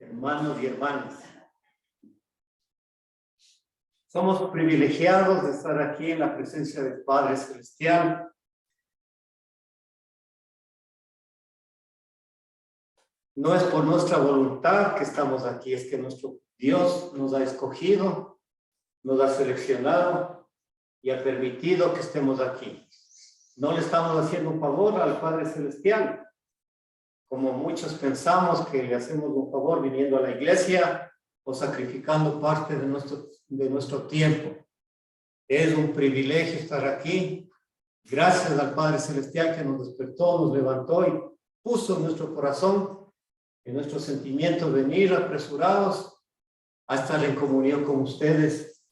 hermanos y hermanas. Somos privilegiados de estar aquí en la presencia del Padre Celestial. No es por nuestra voluntad que estamos aquí, es que nuestro Dios nos ha escogido, nos ha seleccionado y ha permitido que estemos aquí. No le estamos haciendo un favor al Padre Celestial, como muchos pensamos que le hacemos un favor viniendo a la iglesia o sacrificando parte de nuestro tiempo. Es un privilegio estar aquí. Gracias al Padre Celestial que nos despertó, nos levantó y puso en nuestro corazón, en nuestros sentimientos, venir apresurados a estar en comunión con ustedes,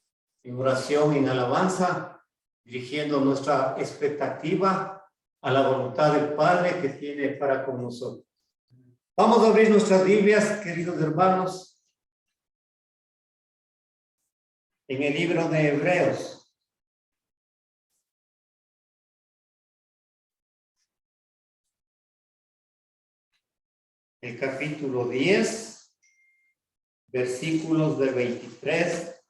en oración, en alabanza, dirigiendo nuestra expectativa a la voluntad del Padre que tiene para con nosotros. Vamos a abrir nuestras Biblias, queridos hermanos, en el libro de Hebreos. El capítulo 10, versículos de 23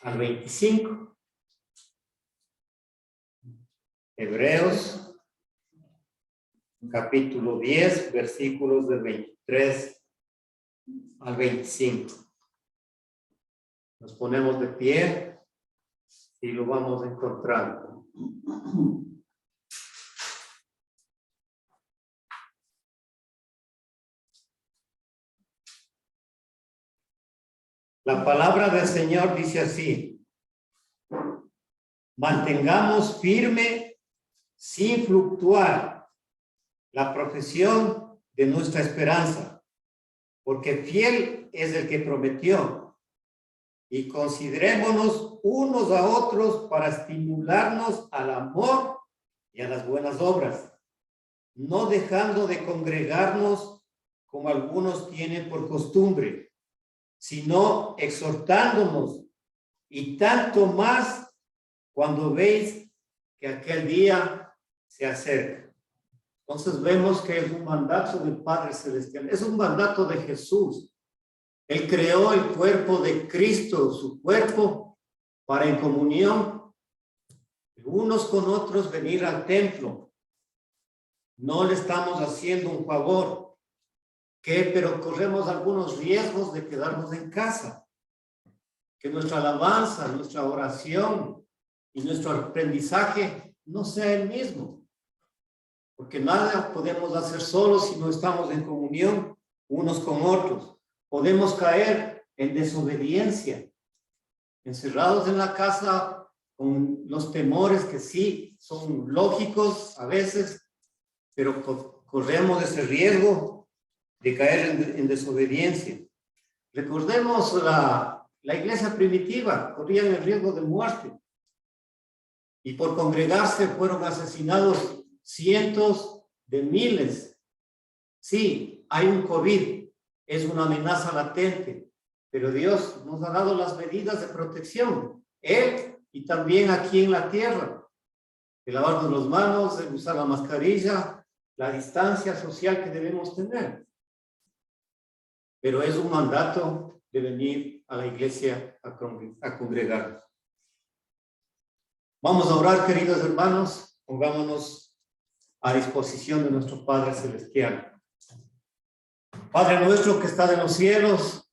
al 25. Hebreos, capítulo 10, versículos de 23 al 25. Nos ponemos de pie y lo vamos encontrando. La palabra del Señor dice así: mantengamos firme, sin fluctuar, la profesión de nuestra esperanza, porque fiel es el que prometió. Y considerémonos unos a otros para estimularnos al amor y a las buenas obras, no dejando de congregarnos como algunos tienen por costumbre, sino exhortándonos, y tanto más cuando veis que aquel día se acerca. Entonces vemos que es un mandato del Padre Celestial, es un mandato de Jesús. Él creó el cuerpo de Cristo, su cuerpo, para en comunión, unos con otros, venir al templo. No le estamos haciendo un favor, pero corremos algunos riesgos de quedarnos en casa. Que nuestra alabanza, nuestra oración y nuestro aprendizaje no sea el mismo. Porque nada podemos hacer solos si no estamos en comunión unos con otros. Podemos caer en desobediencia, encerrados en la casa con los temores que sí son lógicos a veces, pero corremos ese riesgo de caer en desobediencia. Recordemos la iglesia primitiva, corrían el riesgo de muerte y por congregarse fueron asesinados cientos de miles. Sí, hay un COVID. Es una amenaza latente, pero Dios nos ha dado las medidas de protección, Él y también aquí en la tierra, de lavarnos las manos, de usar la mascarilla, la distancia social que debemos tener. Pero es un mandato de venir a la iglesia a congregarnos. Vamos a orar, queridos hermanos, pongámonos a disposición de nuestro Padre Celestial. Padre nuestro que estás en los cielos,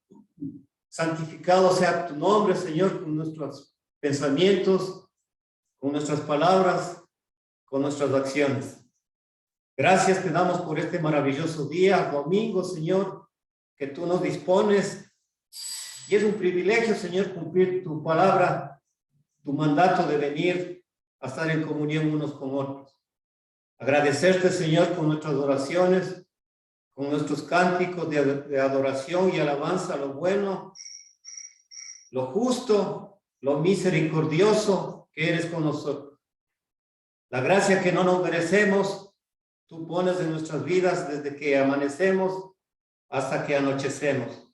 santificado sea tu nombre, Señor, con nuestros pensamientos, con nuestras palabras, con nuestras acciones. Gracias te damos por este maravilloso día, domingo, Señor, que tú nos dispones. Y es un privilegio, Señor, cumplir tu palabra, tu mandato de venir a estar en comunión unos con otros. Agradecerte, Señor, con nuestras oraciones, con nuestros cánticos de adoración y alabanza, lo bueno, lo justo, lo misericordioso que eres con nosotros. La gracia que no nos merecemos, tú pones en nuestras vidas desde que amanecemos hasta que anochecemos.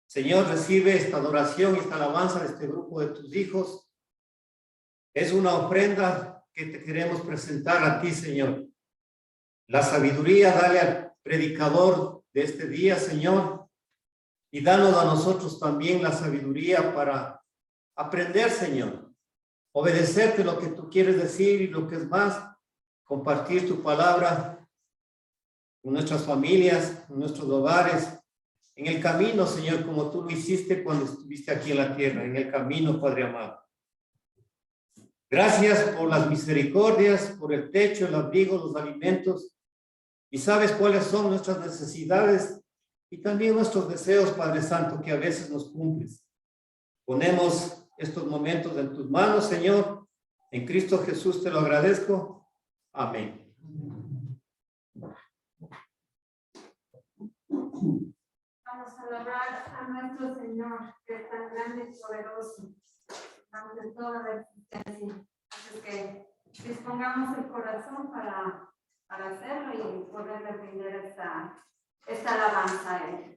Señor, recibe esta adoración y esta alabanza de este grupo de tus hijos. Es una ofrenda que te queremos presentar a ti, Señor. La sabiduría, dale al predicador de este día, Señor, y danos a nosotros también la sabiduría para aprender, Señor, obedecerte lo que tú quieres decir y lo que es más, compartir tu palabra con nuestras familias, con nuestros hogares, en el camino, Señor, como tú lo hiciste cuando estuviste aquí en la tierra, en el camino, Padre amado. Gracias por las misericordias, por el techo, el abrigo, los alimentos, y sabes cuáles son nuestras necesidades y también nuestros deseos, Padre Santo, que a veces nos cumples. Ponemos estos momentos en tus manos, Señor. En Cristo Jesús te lo agradezco. Amén. Vamos a alabar a nuestro Señor, que es tan grande y poderoso ante toda la existencia. Así que dispongamos el corazón para hacerlo y poder defender esta alabanza a Él.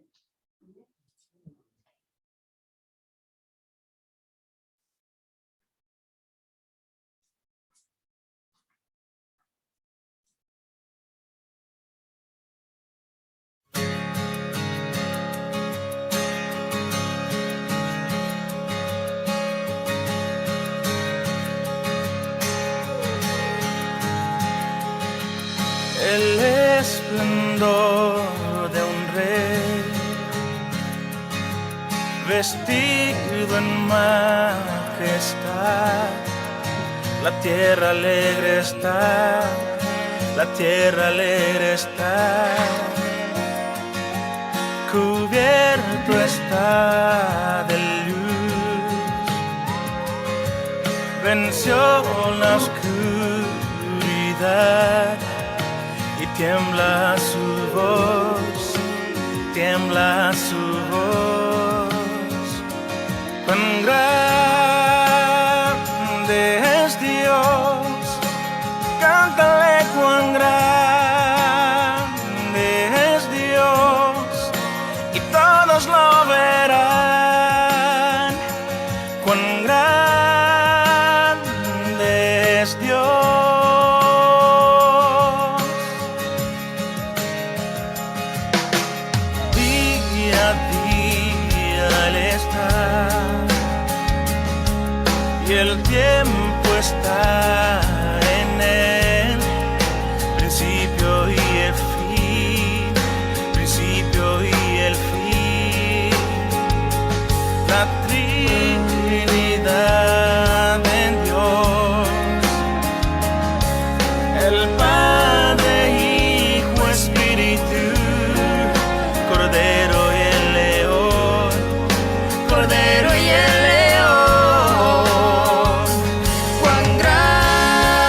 El esplendor de un rey, vestido en majestad. La tierra alegre está, la tierra alegre está. Cubierto está de luz, venció la oscuridad. Y tiembla su voz, tiembla su voz. Cuán grande es Dios, cántale cuán grande es Dios, y todos lo verán. Cuán grande es Dios. Y el tiempo está en él, principio y el fin, principio y el fin. La Trinidad en Dios, el Padre, Hijo, Espíritu, Cordero y el León, Cordero y el León. Cuán grande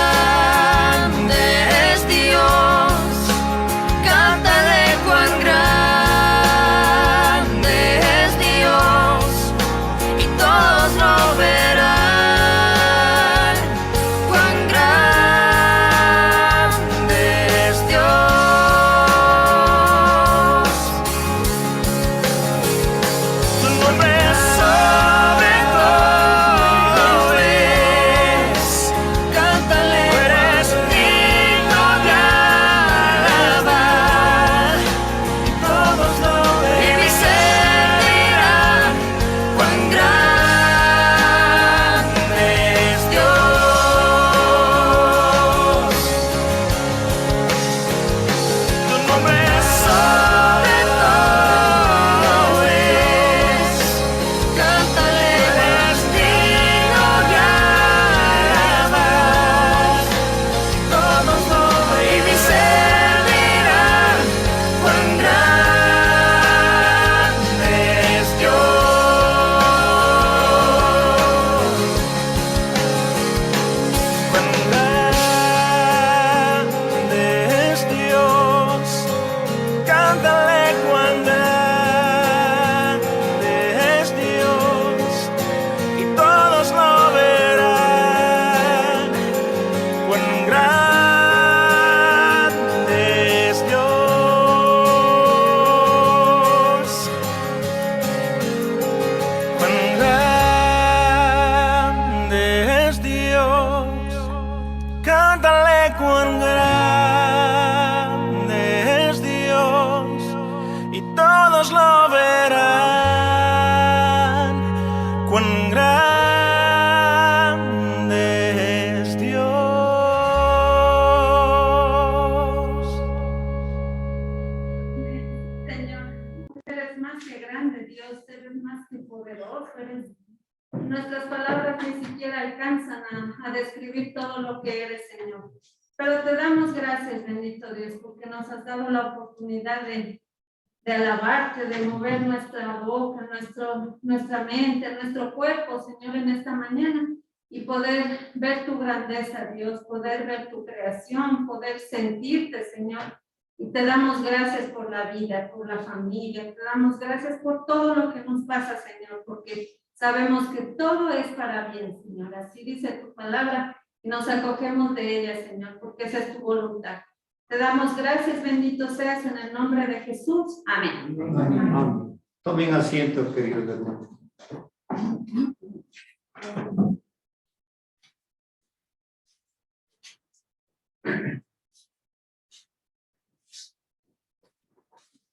más que grande, Dios, eres más que poderoso, nuestras palabras ni siquiera alcanzan a describir todo lo que eres, Señor. Pero te damos gracias, bendito Dios, porque nos has dado la oportunidad de alabarte, de mover nuestra boca, nuestra mente, nuestro cuerpo, Señor, en esta mañana, y poder ver tu grandeza, Dios, poder ver tu creación, poder sentirte, Señor. Y te damos gracias por la vida, por la familia, te damos gracias por todo lo que nos pasa, Señor, porque sabemos que todo es para bien, Señor. Así dice tu palabra y nos acogemos de ella, Señor, porque esa es tu voluntad. Te damos gracias, bendito seas en el nombre de Jesús. Amén. Amén. Tomen asiento, queridos hermanos.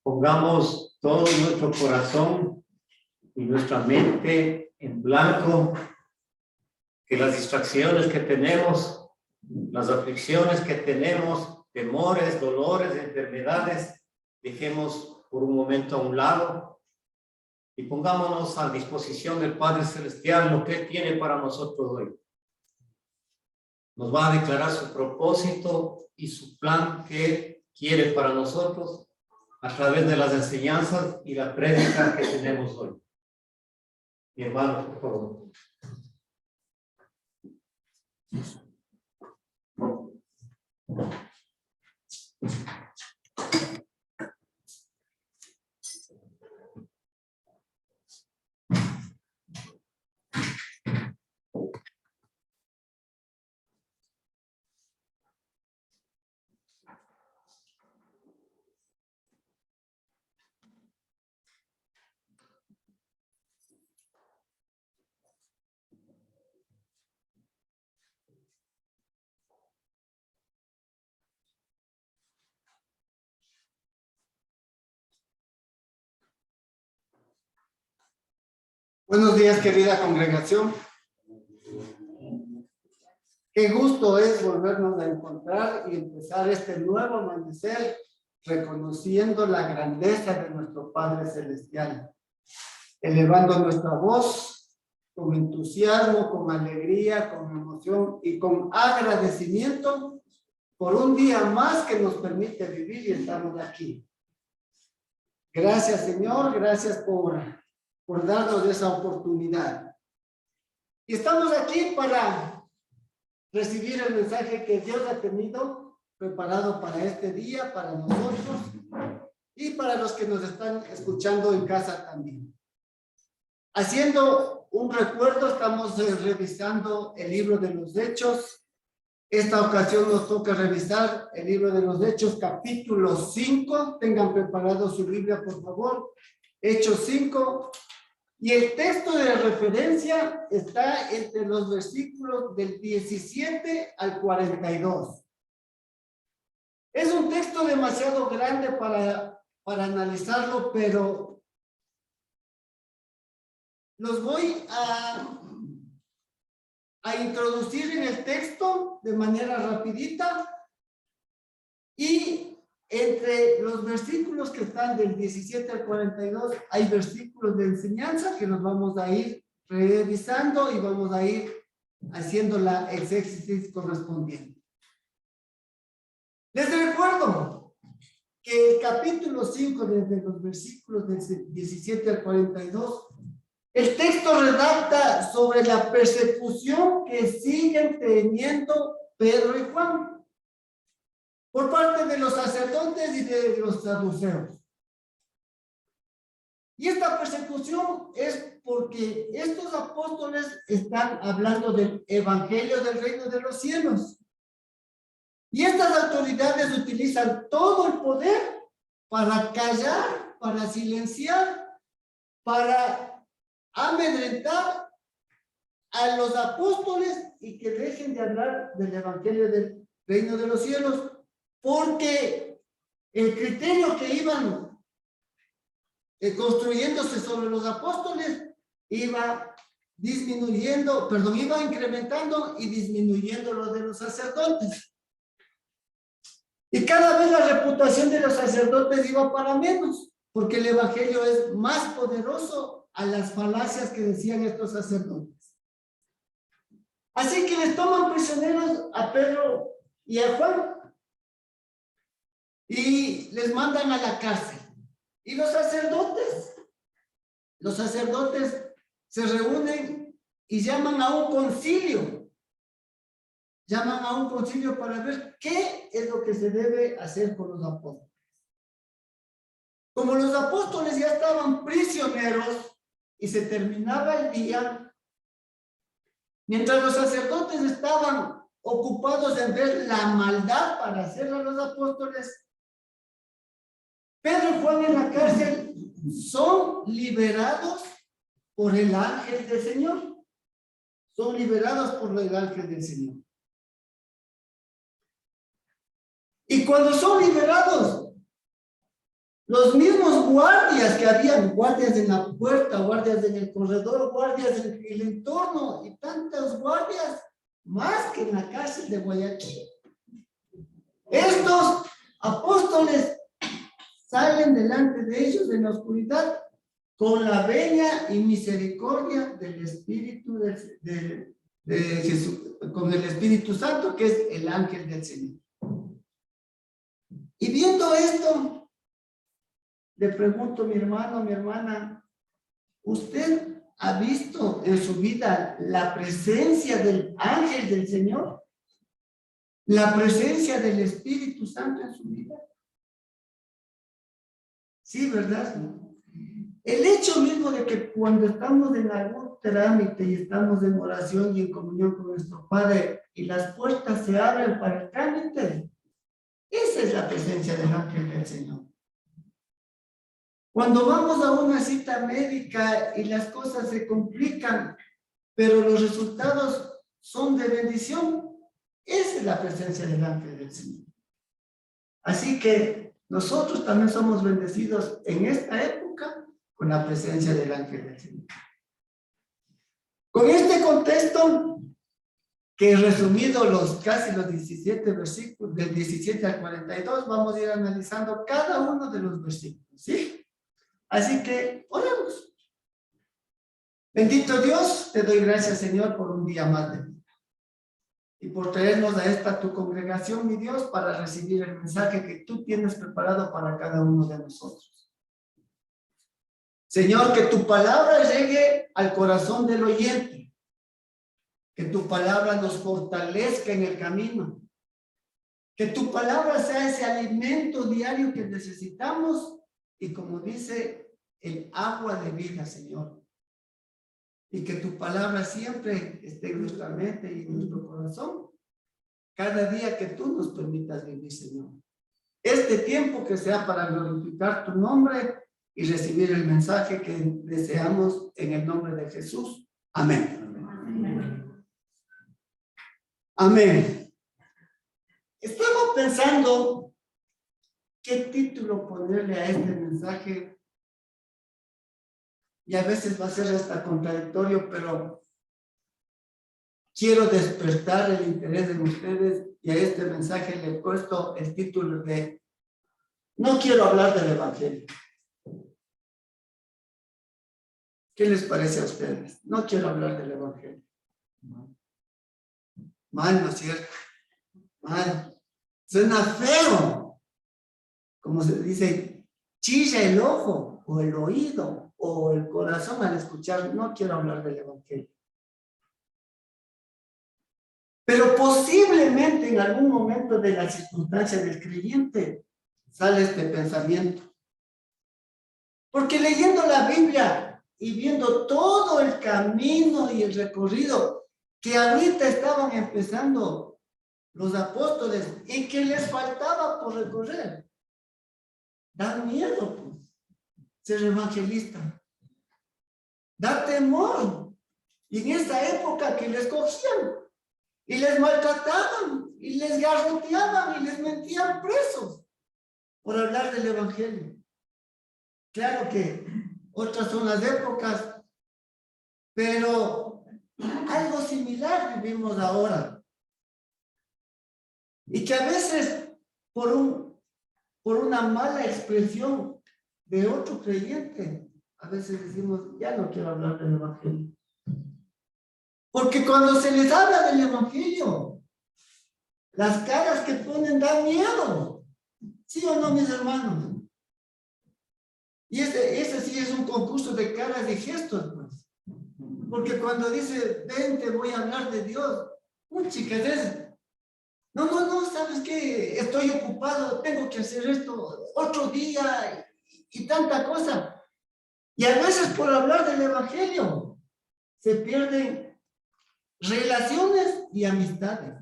Pongamos todo nuestro corazón y nuestra mente en blanco, que las distracciones que tenemos, las aflicciones que tenemos, temores, dolores, enfermedades, dejemos por un momento a un lado y pongámonos a disposición del Padre Celestial lo que Él tiene para nosotros hoy. Nos va a declarar su propósito y su plan que Él quiere para nosotros a través de las enseñanzas y la prédica que tenemos hoy. Mi hermano, por favor. Buenos días, querida congregación. Qué gusto es volvernos a encontrar y empezar este nuevo amanecer reconociendo la grandeza de nuestro Padre Celestial, elevando nuestra voz con entusiasmo, con alegría, con emoción y con agradecimiento por un día más que nos permite vivir y estamos aquí. Gracias, Señor, gracias por darnos esa oportunidad. Y estamos aquí para recibir el mensaje que Dios ha tenido preparado para este día, para nosotros y para los que nos están escuchando en casa también. Haciendo un recuerdo, estamos revisando el libro de los Hechos. Esta ocasión nos toca revisar el libro de los Hechos, capítulo 5. Tengan preparado su Biblia, por favor. Hechos 5. Y el texto de referencia está entre los versículos del 17 al 42. Es un texto demasiado grande para analizarlo, pero los voy a introducir en el texto de manera rapidita, y entre los versículos que están del 17 al 42 hay versículos de enseñanza que nos vamos a ir revisando y vamos a ir haciendo la exégesis correspondiente. Les recuerdo que el capítulo 5, desde los versículos del 17 al 42, el texto redacta sobre la persecución que siguen teniendo Pedro y Juan por parte de los sacerdotes y de los saduceos. Y esta persecución es porque estos apóstoles están hablando del evangelio del reino de los cielos. Y estas autoridades utilizan todo el poder para callar, para silenciar, para amedrentar a los apóstoles y que dejen de hablar del evangelio del reino de los cielos, porque el criterio que iban construyéndose sobre los apóstoles iba disminuyendo, iba incrementando y disminuyendo lo de los sacerdotes. Y cada vez la reputación de los sacerdotes iba para menos, porque el evangelio es más poderoso a las falacias que decían estos sacerdotes. Así que les toman prisioneros a Pedro y a Juan y les mandan a la cárcel. Y los sacerdotes se reúnen y llaman a un concilio. Llaman a un concilio para ver qué es lo que se debe hacer con los apóstoles. Como los apóstoles ya estaban prisioneros y se terminaba el día, mientras los sacerdotes estaban ocupados en ver la maldad para hacer a los apóstoles, Pedro y Juan en la cárcel son liberados por el ángel del Señor. Son liberados por el ángel del Señor. Y cuando son liberados, los mismos guardias que habían, guardias en la puerta, guardias en el corredor, guardias en el entorno, y tantos guardias, más que en la cárcel de Guayaquil. Estos apóstoles salen delante de ellos en la oscuridad con la venia y misericordia del Espíritu de Jesús, con el Espíritu Santo, que es el ángel del Señor. Y viendo esto, le pregunto, mi hermano, mi hermana, ¿usted ha visto en su vida la presencia del ángel del Señor? ¿La presencia del Espíritu Santo en su vida? Sí, ¿verdad? El hecho mismo de que cuando estamos en algún trámite y estamos en oración y en comunión con nuestro Padre y las puertas se abren para el trámite, esa es la presencia del ángel del Señor. Cuando vamos a una cita médica y las cosas se complican, pero los resultados son de bendición, esa es la presencia del ángel del Señor. Así que nosotros también somos bendecidos en esta época con la presencia del ángel del Señor. Con este contexto, que he resumido casi los 17 versículos, del 17 al 42, vamos a ir analizando cada uno de los versículos, ¿sí? Así que, oremos. Bendito Dios, te doy gracias, Señor, por un día más de vida. Y por traernos a esta tu congregación, mi Dios, para recibir el mensaje que tú tienes preparado para cada uno de nosotros. Señor, que tu palabra llegue al corazón del oyente. Que tu palabra nos fortalezca en el camino. Que tu palabra sea ese alimento diario que necesitamos y, como dice, el agua de vida, Señor. Y que tu palabra siempre esté en nuestra mente y en nuestro corazón. Cada día que tú nos permitas vivir, Señor. Este tiempo que sea para glorificar tu nombre y recibir el mensaje que deseamos en el nombre de Jesús. Amén. Amén. Estamos pensando qué título ponerle a este mensaje. Y a veces va a ser hasta contradictorio, pero quiero despertar el interés de ustedes y a este mensaje le he puesto el título de No quiero hablar del Evangelio. ¿Qué les parece a ustedes? No quiero hablar del Evangelio. Mal, ¿no es cierto? Mal. Suena feo. Como se dice, chilla el ojo o el oído o el corazón al escuchar. No quiero hablar del Evangelio. Pero posiblemente en algún momento de la circunstancia del creyente sale este pensamiento. Porque leyendo la Biblia y viendo todo el camino y el recorrido que ahorita estaban empezando los apóstoles y que les faltaba por recorrer, da miedo, pues, ser evangelista. Da temor. Y en esa época que les cogían y les maltrataban y les garroteaban y les metían presos por hablar del evangelio. Claro que otras son las épocas, pero algo similar vivimos ahora. Y que a veces por una mala expresión de otro creyente, a veces decimos, ya no quiero hablar del evangelio. Porque cuando se les habla del evangelio, las caras que ponen dan miedo. ¿Sí o no, mis hermanos? Y ese sí es un concurso de caras y gestos, pues. Porque cuando dice, ven, te voy a hablar de Dios, chicas, no, ¿sabes qué? Estoy ocupado, tengo que hacer esto otro día y tanta cosa. Y a veces por hablar del evangelio se pierden relaciones y amistades.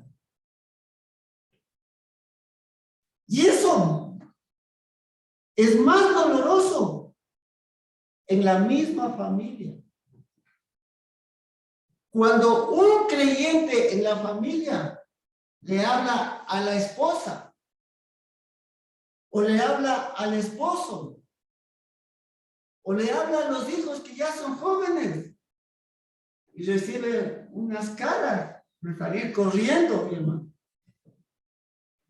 Y eso es más doloroso en la misma familia. Cuando un creyente en la familia le habla a la esposa o le habla al esposo o le habla a los hijos que ya son jóvenes y recibe unas caras de salir corriendo, mi hermano.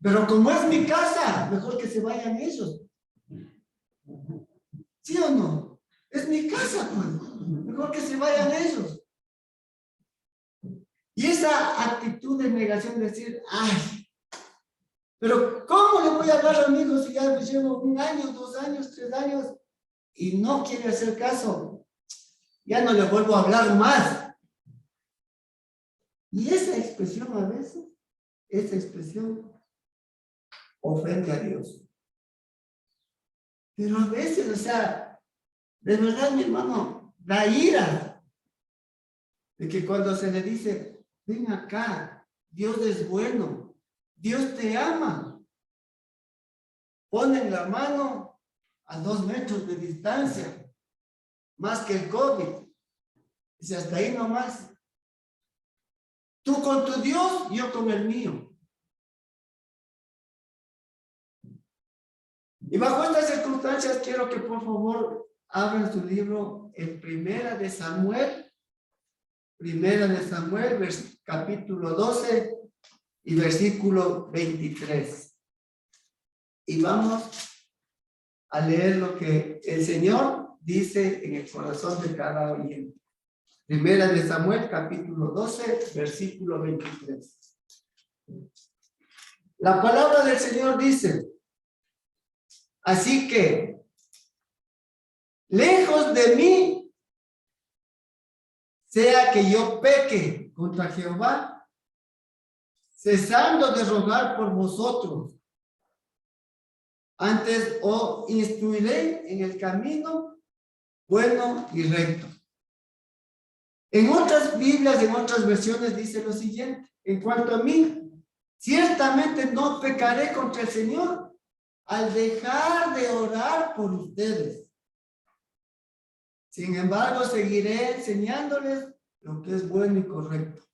Pero como es mi casa, mejor que se vayan ellos. ¿Sí o no? Es mi casa, pues. Mejor que se vayan ellos. Y esa actitud de negación, de decir, ay, pero ¿cómo le voy a hablar a mi hijo si ya me llevo 1 año, 2 años, 3 años y no quiere hacer caso? Ya no le vuelvo a hablar más. Y esa expresión a veces, esa expresión ofende a Dios. Pero a veces, o sea, de verdad, mi hermano, da ira de que cuando se le dice, ven acá, Dios es bueno, Dios te ama, ponen la mano a 2 metros de distancia, más que el COVID. Dice, hasta ahí nomás. Tú con tu Dios, yo con el mío. Y bajo estas circunstancias quiero que por favor abran su libro en Primera de Samuel, capítulo 12 y versículo 23. Y vamos a leer lo que el Señor dice en el corazón de cada oyente. Primera de Samuel, capítulo 12, versículo 23. La palabra del Señor dice, así que, lejos de mí, sea que yo peque contra Jehová, cesando de rogar por vosotros. Antes os instruiré en el camino bueno y recto. En otras Biblias, en otras versiones dice lo siguiente, en cuanto a mí, ciertamente no pecaré contra el Señor al dejar de orar por ustedes. Sin embargo, seguiré enseñándoles lo que es bueno y correcto.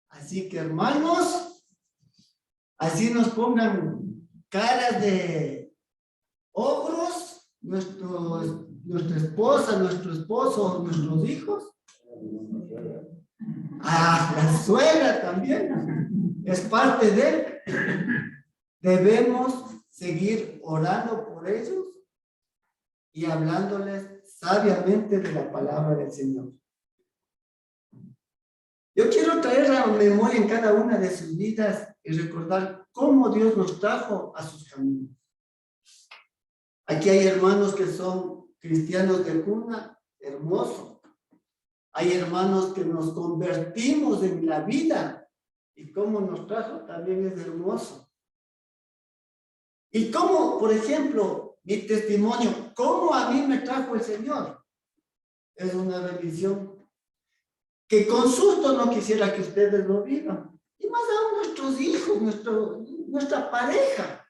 Así que, hermanos, así nos pongan caras de ogros, nuestra esposa, nuestro esposo, nuestros hijos. La suegra también es parte de él. Debemos seguir orando por ellos y hablándoles sabiamente de la palabra del Señor. Yo quiero traer a memoria en cada una de sus vidas y recordar cómo Dios nos trajo a sus caminos. Aquí hay hermanos que son cristianos de cuna, hermoso. Hay hermanos que nos convertimos en la vida y cómo nos trajo también es hermoso. Y cómo, por ejemplo, mi testimonio, cómo a mí me trajo el Señor, es una bendición que con susto no quisiera que ustedes lo vivan. Y más aún nuestros hijos, nuestra pareja.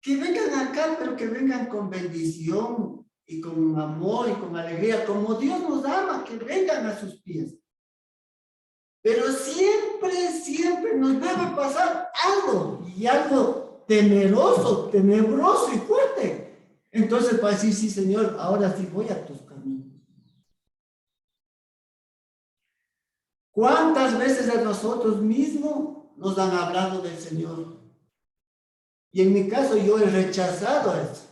Que vengan acá, pero que vengan con bendición y con amor y con alegría, como Dios nos ama, que vengan a sus pies. Pero siempre nos debe pasar algo, y algo temeroso, tenebroso y fuerte. Entonces para decir, sí, Señor, ahora sí voy a tus caminos. ¿Cuántas veces a nosotros mismos nos han hablado del Señor? Y en mi caso yo he rechazado eso.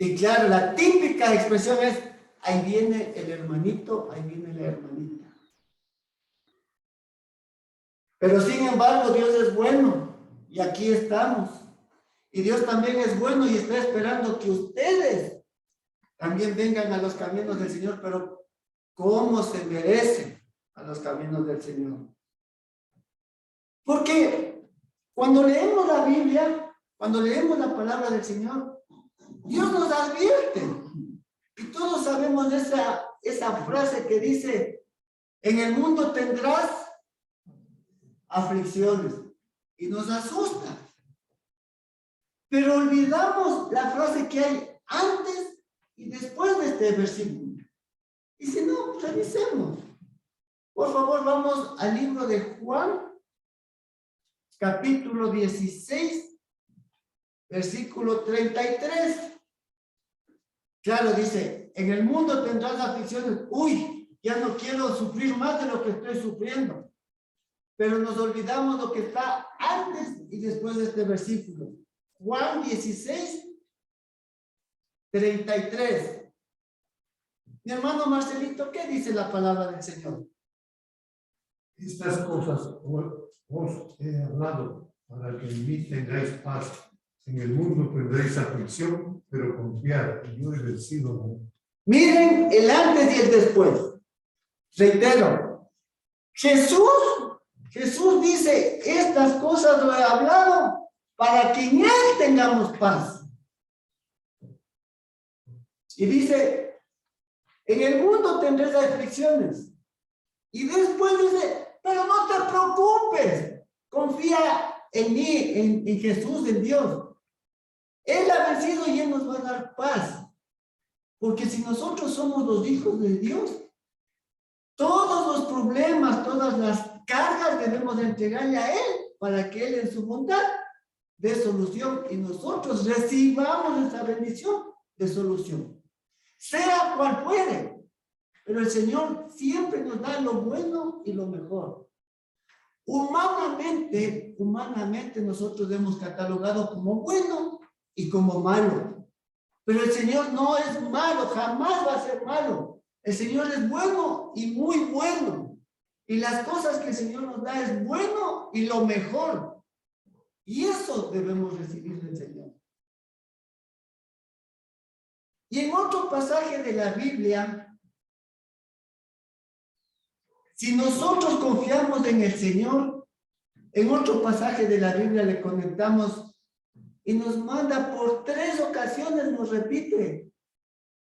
Y claro, la típica expresión es, ahí viene el hermanito, ahí viene la hermanita. Pero sin embargo, Dios es bueno y aquí estamos. Y Dios también es bueno y está esperando que ustedes también vengan a los caminos del Señor, pero ¿cómo se merecen a los caminos del Señor? Porque cuando leemos la Biblia, cuando leemos la palabra del Señor, Dios nos advierte. Y todos sabemos esa frase que dice, en el mundo tendrás aflicciones. Y nos asusta. Pero olvidamos la frase que hay antes y después de este versículo. Y si no, revisemos. Por favor, vamos al libro de Juan, capítulo 16, versículo 33. Claro, dice, en el mundo tendrás aflicciones. Uy, ya no quiero sufrir más de lo que estoy sufriendo. Pero nos olvidamos lo que está antes y después de este versículo. Juan 16, 33. Mi hermano Marcelito, ¿qué dice la palabra del Señor? Estas cosas os he hablado para que en mí tengáis paz. En el mundo tendréis aflicción, pero confiad, yo he vencido al mundo. Miren el antes y el después. Reitero, Jesús dice, estas cosas lo he hablado para que en Él tengamos paz. Y dice, en el mundo tendréis aflicciones. Y después dice, pero no te preocupes, confía en mí, en Jesús, en Dios. Él ha vencido y Él nos va a dar paz. Porque si nosotros somos los hijos de Dios, todos los problemas, todas las cargas debemos de entregarle a Él para que Él en su bondad dé solución y nosotros recibamos esa bendición de solución. Sea cual fuere, pero el Señor siempre nos da lo bueno y lo mejor. Humanamente nosotros hemos catalogado como bueno y como malo. Pero el Señor no es malo, jamás va a ser malo. El Señor es bueno y muy bueno. Y las cosas que el Señor nos da es bueno y lo mejor. Y eso debemos recibir del Señor. Y en otro pasaje de la Biblia, si nosotros confiamos en el Señor, en otro pasaje de la Biblia le comentamos y nos manda por 3 ocasiones, nos repite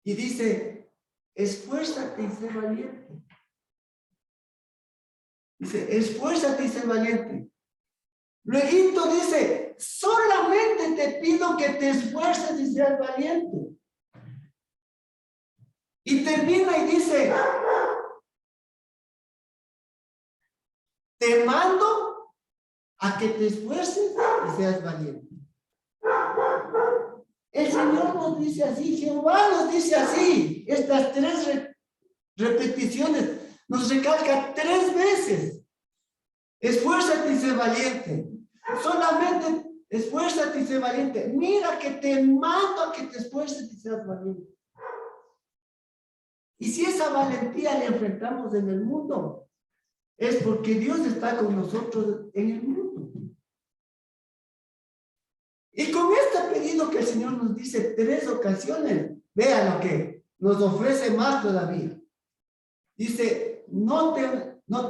y dice, esfuérzate y sé valiente. Dice, esfuérzate y sé valiente. Luego dice, solamente te pido que te esfuerces y seas valiente. Y termina y dice, te mando a que te esfuerces y seas valiente. El Señor nos dice así, Jehová nos dice así, estas 3 repeticiones, nos recalca 3 veces. Esfuérzate y sé valiente. Solamente esfuérzate y sé valiente. Mira que te mando a que te esfuerces y seas valiente. Y si esa valentía la enfrentamos en el mundo, es porque Dios está con nosotros en el mundo. Y con este pedido que el Señor nos dice 3 ocasiones, vea lo que nos ofrece más todavía. Dice, no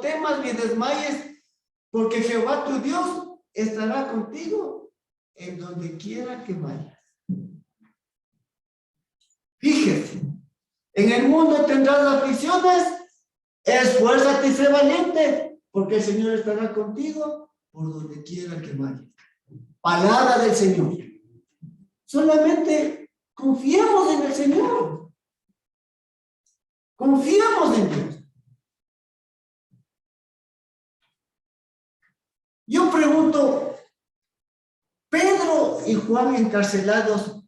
temas ni desmayes, porque Jehová tu Dios estará contigo en donde quiera que vayas. Fíjese, en el mundo tendrás aflicciones, esfuérzate y sé valiente, porque el Señor estará contigo por donde quiera que vayas. Palabra del Señor. Solamente confiemos en el Señor. Confiamos en Dios. Yo pregunto, Pedro y Juan encarcelados,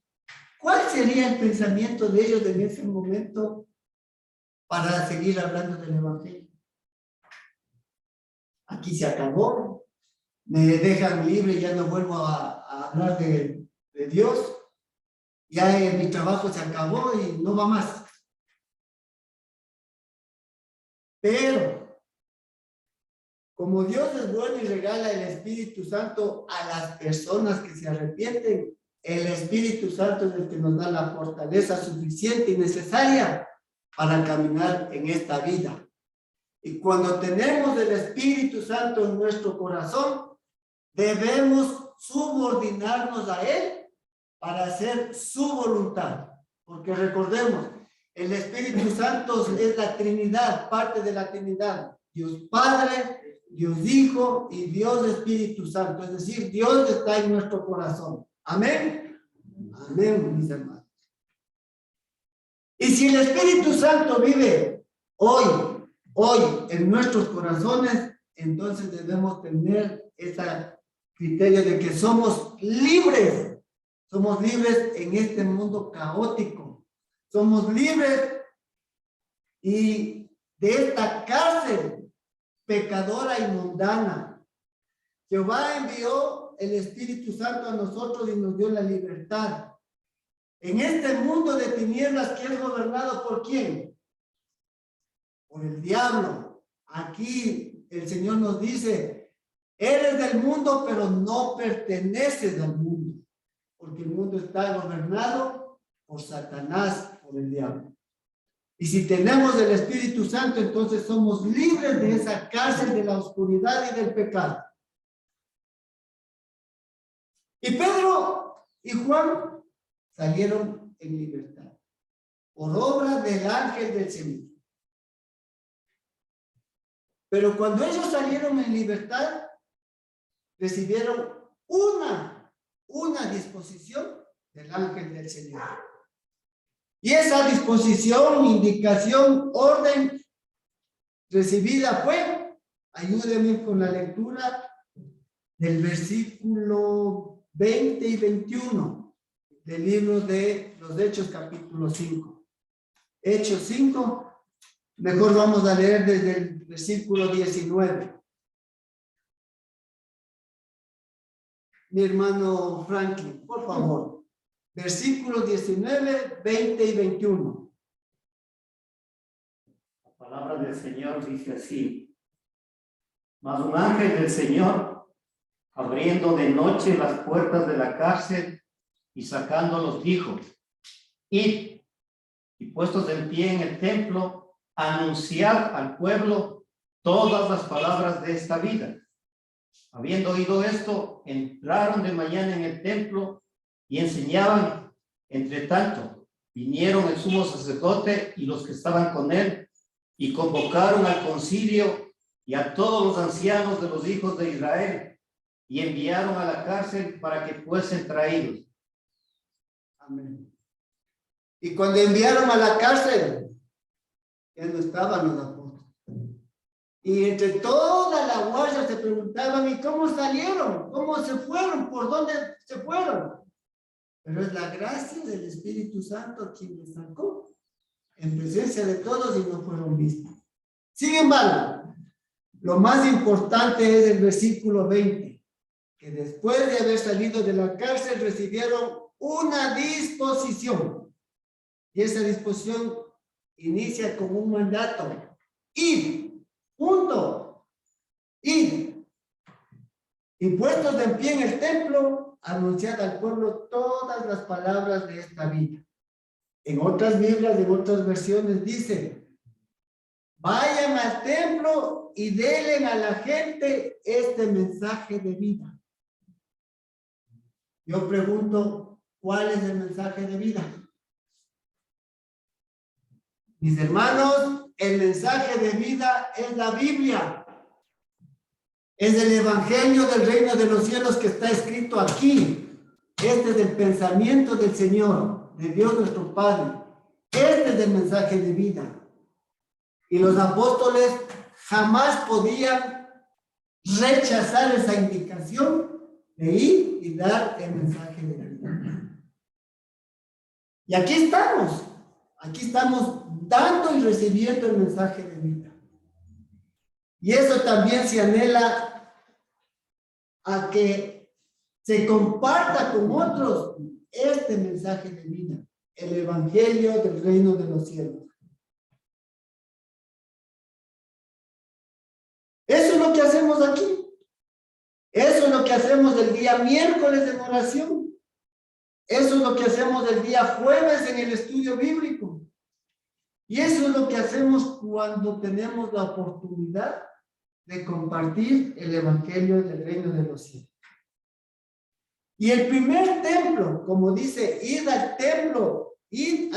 ¿cuál sería el pensamiento de ellos en ese momento para seguir hablando del Evangelio? Aquí se acabó, me dejan libre y ya no vuelvo a hablar de Dios. Ya mi trabajo se acabó y no va más. Pero, como Dios es bueno y regala el Espíritu Santo a las personas que se arrepienten, el Espíritu Santo es el que nos da la fortaleza suficiente y necesaria para caminar en esta vida. Y cuando tenemos el Espíritu Santo en nuestro corazón, debemos subordinarnos a Él para hacer su voluntad. Porque recordemos, el Espíritu Santo es la Trinidad, parte de la Trinidad. Dios Padre, Dios Hijo y Dios Espíritu Santo. Es decir, Dios está en nuestro corazón. Amén. Amén, mis hermanos. Y si el Espíritu Santo vive hoy en nuestros corazones, entonces debemos tener ese criterio de que somos libres en este mundo caótico, somos libres y de esta cárcel pecadora y mundana. Jehová envió el Espíritu Santo a nosotros y nos dio la libertad. En este mundo de tinieblas que es gobernado ¿por quién? Por el diablo. Aquí el Señor nos dice, eres del mundo, pero no perteneces al mundo, porque el mundo está gobernado por Satanás, por el diablo. Y si tenemos el Espíritu Santo, entonces somos libres de esa cárcel de la oscuridad y del pecado. Y Pedro y Juan salieron en libertad, por obra del ángel del Señor. Pero cuando ellos salieron en libertad, recibieron una disposición del ángel del Señor. Y esa disposición, indicación, orden recibida fue, ayúdenme con la lectura del versículo 20 y 21 del libro de los Hechos, capítulo 5. Hechos 5. Mejor vamos a leer desde el versículo 19. Mi hermano Franklin, por favor. Versículos 19, 20 y 21. La palabra del Señor dice así: mas un ángel del Señor, abriendo de noche las puertas de la cárcel y sacándolos, dijo: id, y puestos en pie en el templo, anunciad al pueblo todas las palabras de esta vida. Habiendo oído esto, entraron de mañana en el templo y enseñaban. Entre tanto, vinieron el sumo sacerdote y los que estaban con él, y convocaron al concilio y a todos los ancianos de los hijos de Israel, y enviaron a la cárcel para que fuesen traídos. Amén. Y cuando enviaron a la cárcel, ya no estaban los apóstoles. Y entre toda la guardia se preguntaban, ¿y cómo salieron? ¿Cómo se fueron? ¿Por dónde se fueron? Pero es la gracia del Espíritu Santo quien les sacó en presencia de todos y no fueron vistos. Sin embargo, lo más importante es el versículo 20, que después de haber salido de la cárcel recibieron una disposición. Y esa disposición inicia con un mandato: id, punto, id. Y puestos de pie en el templo, anunciad al pueblo todas las palabras de esta vida. En otras Biblias, en otras versiones dice: vayan al templo y denle a la gente este mensaje de vida. Yo pregunto, ¿cuál es el mensaje de vida? Mis hermanos, el mensaje de vida es la Biblia. Es el evangelio del reino de los cielos que está escrito aquí. Este es el pensamiento del Señor, de Dios nuestro Padre. Este es el mensaje de vida. Y los apóstoles jamás podían rechazar esa indicación de ir y dar el mensaje de la vida. Y aquí estamos dando y recibiendo el mensaje de vida. Y eso también se anhela a que se comparta con otros este mensaje de vida, el evangelio del reino de los cielos. Eso es lo que hacemos aquí. Eso es lo que hacemos el día miércoles en oración. Eso es lo que hacemos el día jueves en el estudio bíblico. Y eso es lo que hacemos cuando tenemos la oportunidad de compartir el evangelio del reino de los cielos. Y el primer templo, como dice, id al templo. Y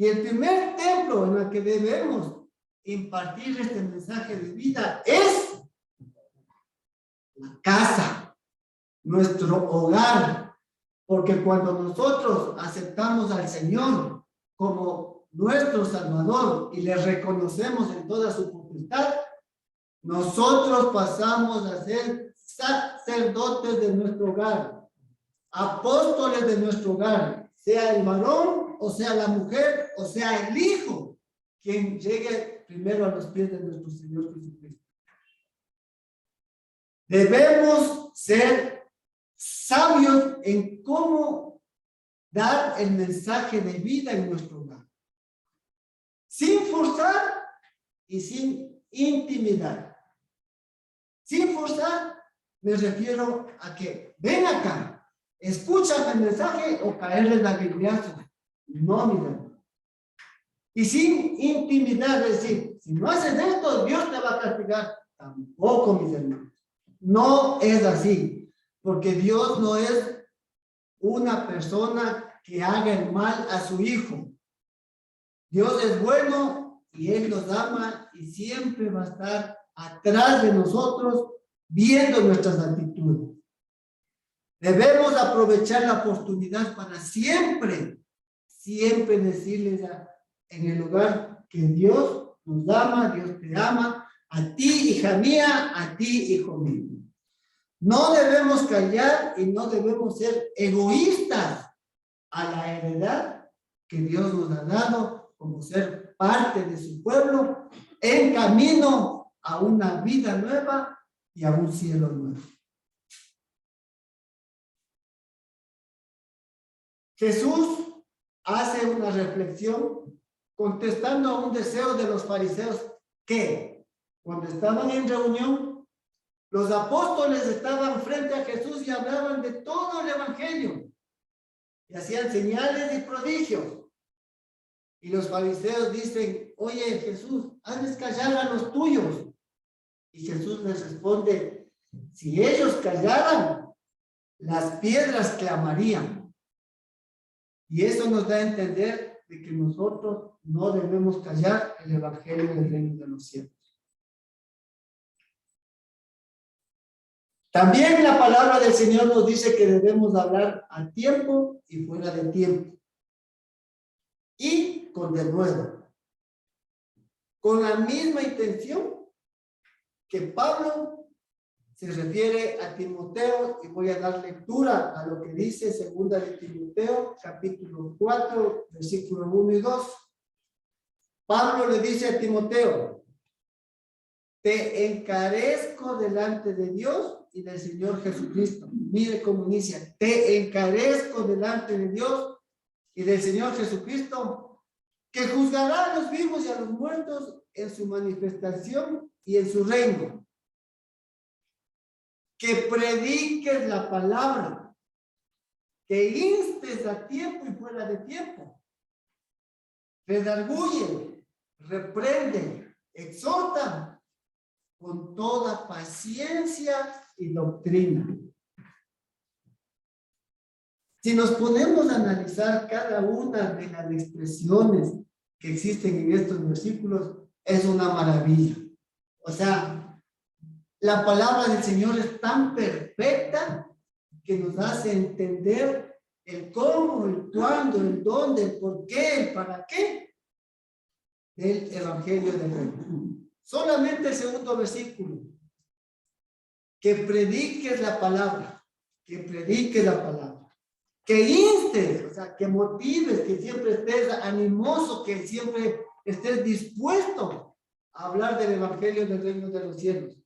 el primer templo en el que debemos impartir este mensaje de vida es la casa, nuestro hogar. Porque cuando nosotros aceptamos al Señor como nuestro Salvador y le reconocemos en toda su potestad, nosotros pasamos a ser sacerdotes de nuestro hogar, apóstoles de nuestro hogar, sea el varón o sea la mujer o sea el hijo, quien llegue primero a los pies de nuestro Señor Jesucristo. Debemos ser sabios en cómo dar el mensaje de vida en nuestro hogar, sin forzar y sin intimidar. Sin forzar, me refiero a que ven acá, escuchan el mensaje o caerles la bibliazo. No, mi hermano. Y sin intimidar, es decir, si no haces esto, Dios te va a castigar. Tampoco, mis hermanos. No es así, porque Dios no es una persona que haga el mal a su hijo. Dios es bueno y Él nos ama y siempre va a estar atrás de nosotros viendo nuestras actitudes. Debemos aprovechar la oportunidad para siempre decirles en el lugar que Dios nos ama, Dios te ama, a ti, hija mía, a ti, hijo mío. No debemos callar y no debemos ser egoístas a la heredad que Dios nos ha dado como ser parte de su pueblo en camino a una vida nueva y a un cielo nuevo. Jesús hace una reflexión contestando a un deseo de los fariseos que cuando estaban en reunión, los apóstoles estaban frente a Jesús y hablaban de todo el evangelio y hacían señales y prodigios. Y los fariseos dicen, oye Jesús, hazles callar a los tuyos. Y Jesús les responde, si ellos callaran, las piedras clamarían. Y eso nos da a entender de que nosotros no debemos callar el evangelio del reino de los cielos. También la palabra del Señor nos dice que debemos hablar a tiempo y fuera de tiempo. Y con denuedo. Con la misma intención que Pablo se refiere a Timoteo, y voy a dar lectura a lo que dice segunda de Timoteo, capítulo 4, versículos 1 y 2. Pablo le dice a Timoteo, te encarezco delante de Dios y del Señor Jesucristo. Mire cómo inicia, te encarezco delante de Dios y del Señor Jesucristo, que juzgará a los vivos y a los muertos en su manifestación y en su reino. Que prediques la palabra, que instes a tiempo y fuera de tiempo. Redarguye, reprende, exhorta con toda paciencia y doctrina. Si nos ponemos a analizar cada una de las expresiones que existen en estos versículos, es una maravilla. O sea, la palabra del Señor es tan perfecta que nos hace entender el cómo, el cuándo, el dónde, el por qué, el para qué del evangelio del reino. Solamente el segundo versículo. Que prediques la palabra, que prediques la palabra, que instes, o sea, que motives, que siempre estés animoso, que siempre estés dispuesto a hablar del evangelio del reino de los cielos.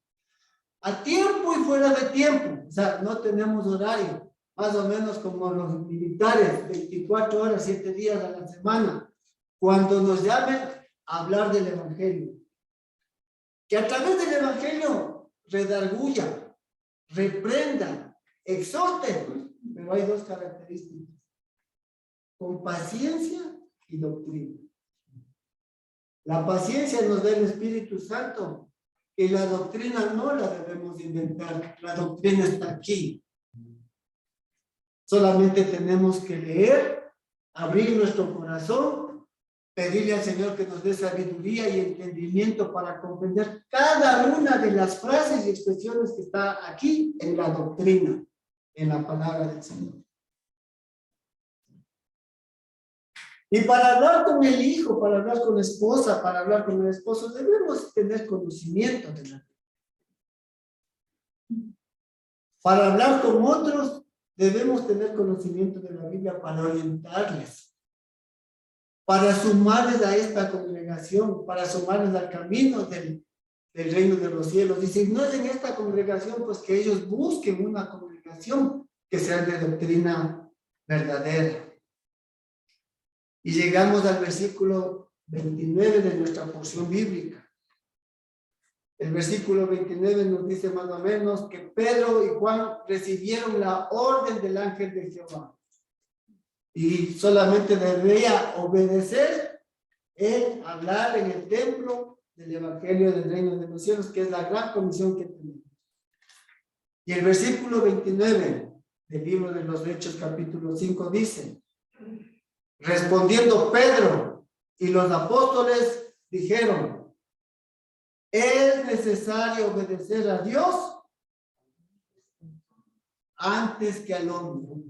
A tiempo y fuera de tiempo, o sea, no tenemos horario más o menos como los militares, 24 horas, 7 días a la semana, cuando nos llamen a hablar del Evangelio. Que a través del Evangelio redarguya, reprenda, exhorte, pero hay dos características: con paciencia y doctrina. La paciencia nos da el Espíritu Santo y la doctrina no la debemos inventar. La doctrina está aquí. Solamente tenemos que leer, abrir nuestro corazón, pedirle al Señor que nos dé sabiduría y entendimiento para comprender cada una de las frases y expresiones que está aquí en la doctrina, en la palabra del Señor. Y para hablar con el hijo, para hablar con la esposa, para hablar con el esposo, debemos tener conocimiento de la Biblia. Para hablar con otros, debemos tener conocimiento de la Biblia para orientarles, para sumarles a esta congregación, para sumarles al camino del reino de los cielos. Y si no es en esta congregación, pues que ellos busquen una congregación que sea de doctrina verdadera. Y llegamos al versículo 29 de nuestra porción bíblica. El versículo 29 nos dice más o menos que Pedro y Juan recibieron la orden del ángel de Jehová. Y solamente debía obedecer en hablar en el templo del Evangelio del Reino de los Cielos, que es la gran comisión que tenemos. Y el versículo 29 del libro de los Hechos, capítulo 5, dice: respondiendo Pedro y los apóstoles dijeron: es necesario obedecer a Dios antes que al hombre.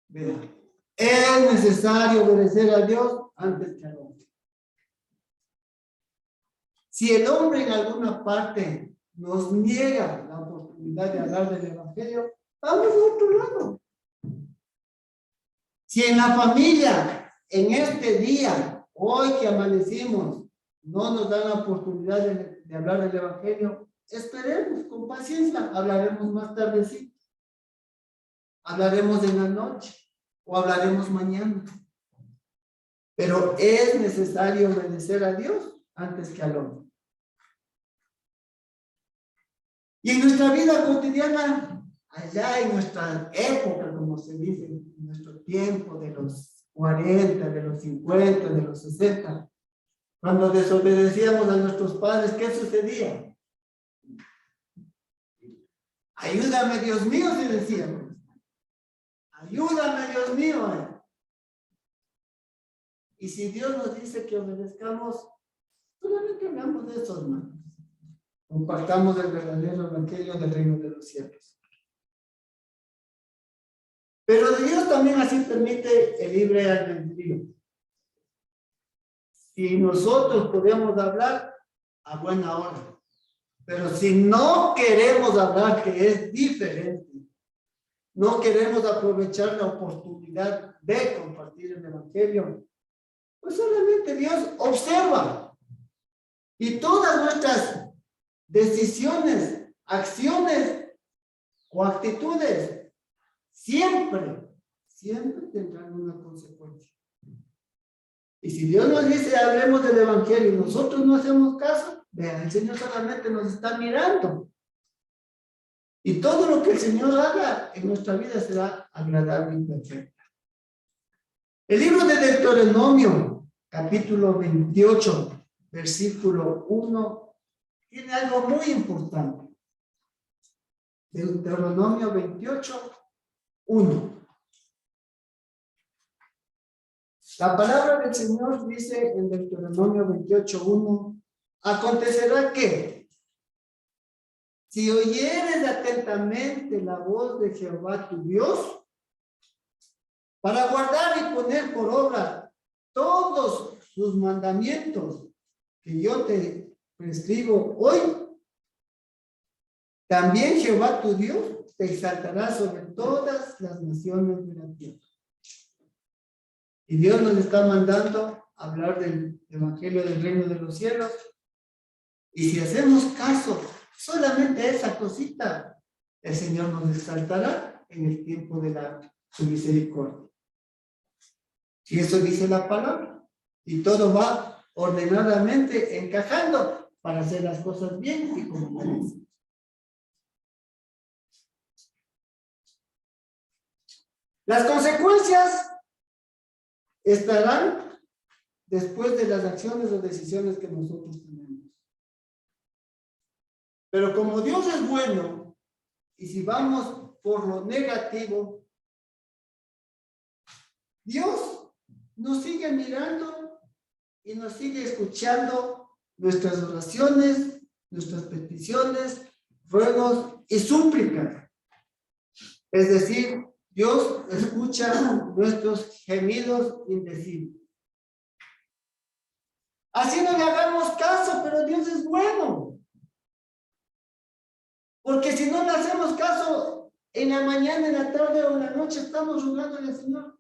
Vean, es necesario obedecer a Dios antes que al hombre. Si el hombre en alguna parte nos niega la oportunidad de hablar del Evangelio, vamos a otro lado. Si en la familia, en este día, hoy que amanecimos, no nos dan la oportunidad de hablar del Evangelio, esperemos con paciencia, hablaremos más tardecito, hablaremos en la noche o hablaremos mañana. Pero es necesario obedecer a Dios antes que al hombre. Y en nuestra vida cotidiana, allá en nuestra época, como se dice, en nuestro tiempo de los 40, de los 50, de los 60, cuando desobedecíamos a nuestros padres, ¿qué sucedía? Ayúdame, Dios mío, si decíamos. Ayúdame, Dios mío. Y si Dios nos dice que obedezcamos, solamente hablamos de eso, hermanos. Compartamos el verdadero evangelio del reino de los cielos. Pero Dios también así permite el libre albedrío. Si nosotros podemos hablar, a buena hora. Pero si no queremos hablar, que es diferente, no queremos aprovechar la oportunidad de compartir el evangelio, pues solamente Dios observa. Y todas nuestras decisiones, acciones o actitudes siempre tendrán una consecuencia. Y si Dios nos dice hablemos del evangelio y nosotros no hacemos caso, vean, el Señor solamente nos está mirando. Y todo lo que el Señor haga en nuestra vida será agradable y perfecto. El libro de Deuteronomio, capítulo 28, versículo 1, tiene algo muy importante. Deuteronomio 28, 1. La palabra del Señor dice en Deuteronomio 28, 1, acontecerá que si oyeres atentamente la voz de Jehová tu Dios, para guardar y poner por obra todos sus mandamientos que yo te prescribo hoy, también Jehová tu Dios te exaltará sobre todas las naciones de la tierra. Y Dios nos está mandando a hablar del evangelio del reino de los cielos. Y si hacemos caso solamente a esa cosita, el Señor nos exaltará en el tiempo de su misericordia. Y eso dice la palabra. Y todo va ordenadamente encajando para hacer las cosas bien y como merecen. Las consecuencias estarán después de las acciones o decisiones que nosotros tenemos. Pero como Dios es bueno, y si vamos por lo negativo, Dios nos sigue mirando y nos sigue escuchando nuestras oraciones, nuestras peticiones, ruegos y súplicas. Es decir, Dios escucha nuestros gemidos indecibles. Así no le hagamos caso, pero Dios es bueno. Porque si no le hacemos caso en la mañana, en la tarde o en la noche, estamos rogándole al Señor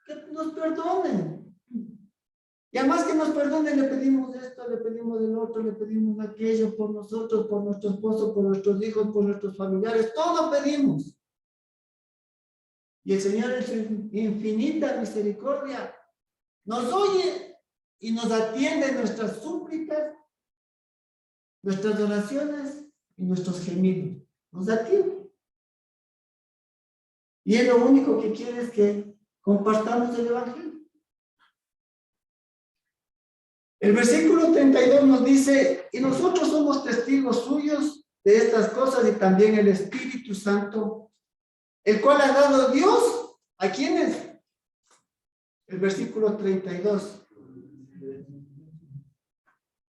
que nos perdone. Y además que nos perdone, le pedimos esto, le pedimos el otro, le pedimos aquello por nosotros, por nuestro esposo, por nuestros hijos, por nuestros familiares, todo pedimos. Y el Señor en su infinita misericordia nos oye y nos atiende nuestras súplicas, nuestras oraciones y nuestros gemidos. Nos atiende. Y Él lo único que quiere es que compartamos el Evangelio. El versículo 32 nos dice, y nosotros somos testigos suyos de estas cosas y también el Espíritu Santo, el cual ha dado Dios, ¿a quiénes? El versículo 32.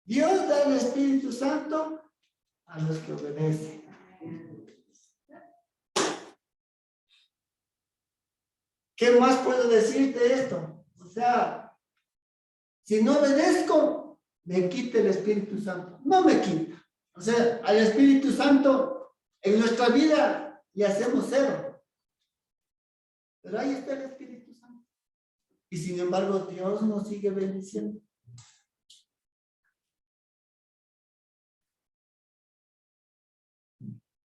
Dios da el Espíritu Santo a los que obedecen. ¿Qué más puedo decir de esto? O sea, si no obedezco, me quita el Espíritu Santo. No me quita. O sea, al Espíritu Santo en nuestra vida le hacemos cero. Pero ahí está el Espíritu Santo. Y sin embargo, Dios nos sigue bendiciendo.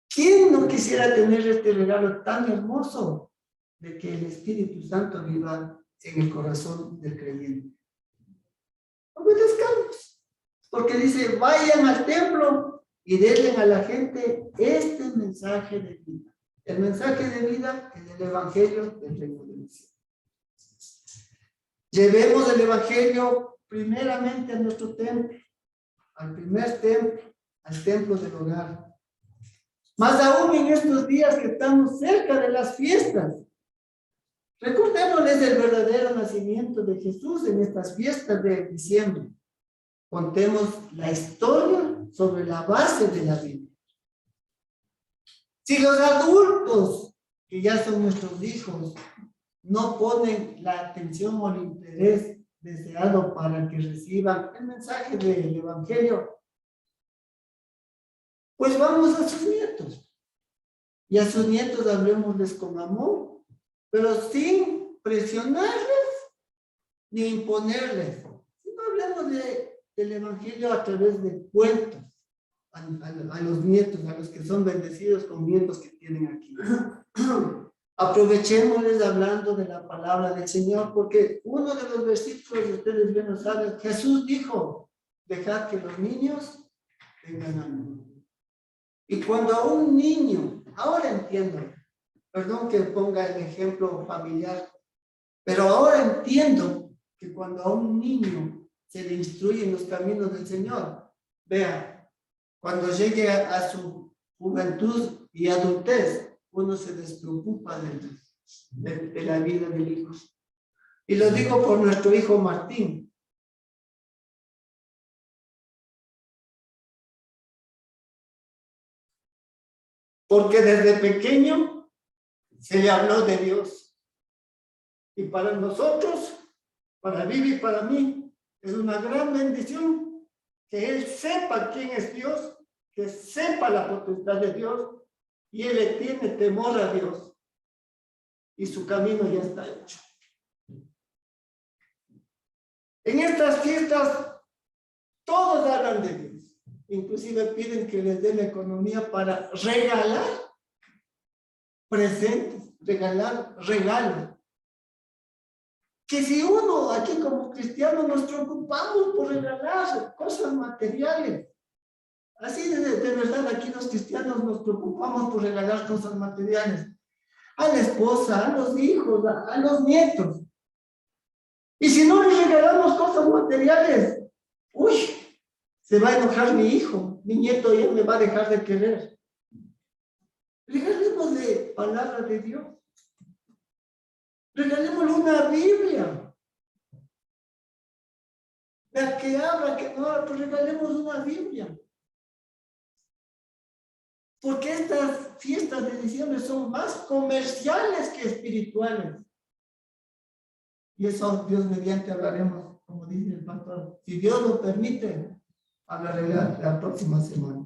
¿Quién no quisiera tener este regalo tan hermoso de que el Espíritu Santo viva en el corazón del creyente? Obedezcamos, porque dice, vayan al templo y denle a la gente este mensaje de vida. El mensaje de vida es el Evangelio del Reino de los Cielos. Llevemos el Evangelio primeramente a nuestro templo, al primer templo, al templo del hogar. Más aún en estos días que estamos cerca de las fiestas. Recordémosles el verdadero nacimiento de Jesús en estas fiestas de diciembre. Contemos la historia sobre la base de la Biblia. Si los adultos, que ya son nuestros hijos, no ponen la atención o el interés deseado para que reciban el mensaje del Evangelio, pues vamos a sus nietos. Y a sus nietos hablemosles con amor, pero sin presionarles ni imponerles. No hablemos del Evangelio a través de cuentos a los nietos, a los que son bendecidos con nietos que tienen aquí. Aprovechémosles hablando de la palabra del Señor, porque uno de los versículos que ustedes bien lo saben, Jesús dijo, dejad que los niños tengan amor. Y cuando a un niño, ahora entiendo, perdón que ponga el ejemplo familiar, pero ahora entiendo que cuando a un niño se le instruye en los caminos del Señor, vea, cuando llegue a su juventud y adultez, uno se despreocupa de la vida del hijo. Y lo digo por nuestro hijo Martín. Porque desde pequeño se le habló de Dios. Y para nosotros, para Vivi y para mí, es una gran bendición que él sepa quién es Dios, que sepa la potestad de Dios, y él le tiene temor a Dios. Y su camino ya está hecho. En estas fiestas, todos hablan de Dios. Inclusive piden que les den la economía para regalar presentes, regalar regalos. Que si uno aquí como cristiano nos preocupamos por regalar cosas materiales, así de verdad aquí los cristianos nos preocupamos por regalar cosas materiales, a la esposa, a los hijos, a los nietos. Y si no les regalamos cosas materiales, uy, se va a enojar mi hijo, mi nieto ya me va a dejar de querer. Regalemos de palabra de Dios. Regalémosle una Biblia. La que habla, que no habla, pues regalemos una Biblia. Porque estas fiestas de diciembre son más comerciales que espirituales. Y eso Dios mediante hablaremos, como dice el pastor. Si Dios lo permite, hablaré la próxima semana.